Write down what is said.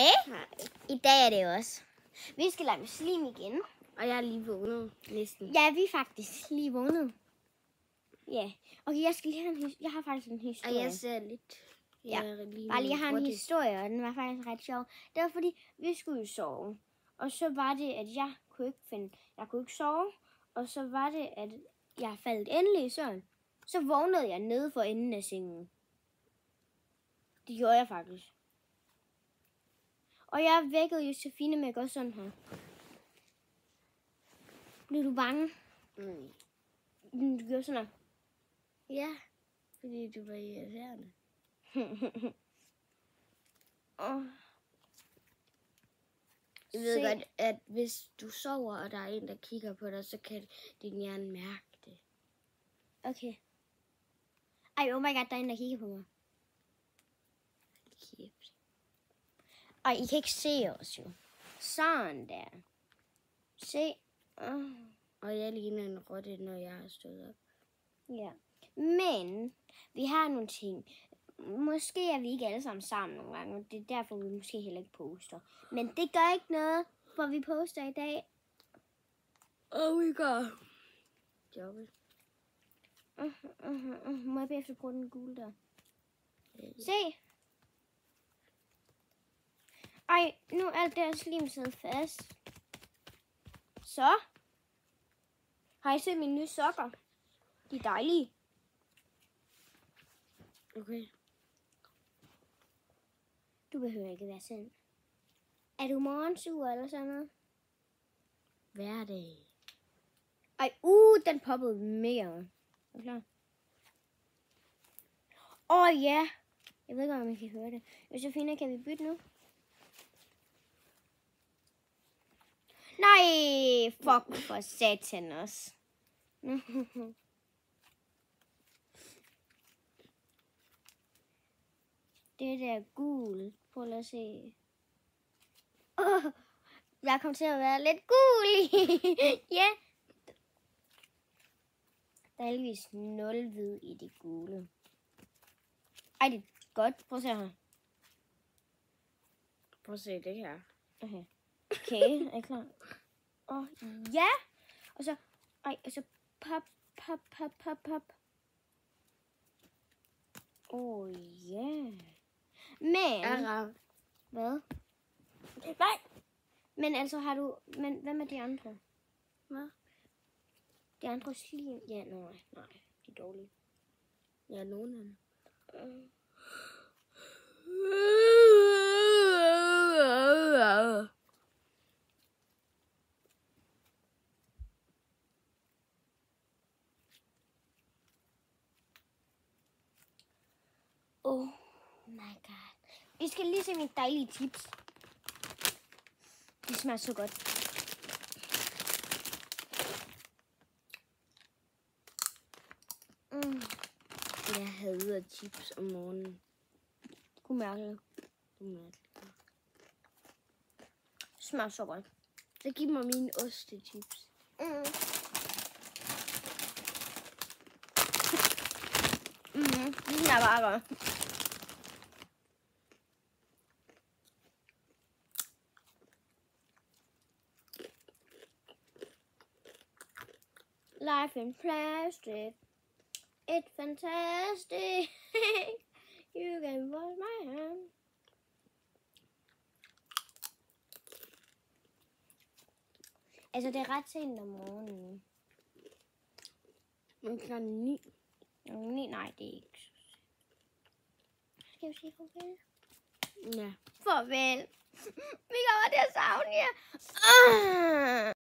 Hej. I dag er det også. Vi skal lege med slim igen. Og jeg er lige vågnet næsten. Ja, vi er faktisk lige vågnet. Ja. Okay, jeg har faktisk en historie. Og jeg ser lidt. Jeg har en historie, og den var faktisk ret sjov. Det var fordi, vi skulle jo sove. Og så var det, at jeg kunne ikke sove. Og så var det, at jeg faldt endelig i søvn. Så vågnede jeg nede for enden af sengen. Det gjorde jeg faktisk. Og jeg vækkede Josefine med at gå sådan her. Blev du bange? Du gjorde sådan her. Ja, fordi du var irriterende. Jeg ved godt, at hvis du sover, og der er en, der kigger på dig, så kan din hjerne mærke det. Okay. Ej, oh my god, der er en, der kigger på mig. Kæft. Ej, I kan ikke se os jo. Sådan der. Se. Og jeg ligner en rotte, når jeg har stået op. Ja. Men vi har nogle ting. Måske er vi ikke alle sammen nogle gange, og det er derfor, vi måske heller ikke poster. Men det gør ikke noget, for vi poster i dag. Oh my god. Jobbet. Må jeg bagefter bruge den gule der? Se. Ej, nu er alt der slim siddet fast. Så. Har I set mine nye sokker? De er dejlige. Okay. Du behøver ikke være sådan. Er du morgensur eller sådan noget? Hverdag. Ej, den poppede mere. Er du klar? Ja. Jeg ved ikke, om I kan høre det. Josefine, kan vi bytte nu? Nej, fuck for satan også. Det der gul. Prøv at se. Jeg kommer til at være lidt gul. Ja. Der er heldigvis 0 hvid i det gule. Ej, det er godt. Prøv at se her. Prøv at se det her. Okay. Okay, er I klar? Ja. Og så, pop. Ja. Men. Hvad? Nej. Men altså har du, hvad med de andre? Hvad? De andre slim? Ja, nej, de er dårlige. Ja, nogen af dem. Oh my god. I skal lige se mine dejlige chips. De smager så godt. Jeg hader chips om morgenen. Kunne mærke det. Smager så godt. Så giv mig mine ostechips. De smager bare godt. Life in plastic. It's fantastic. You can wash my hand. Altså, det er ret sent om morgenen. Men klokken 9. Nej, det er ikke. Skal vi sige farvel? Ja. Farvel. Vi kommer til at savne jer.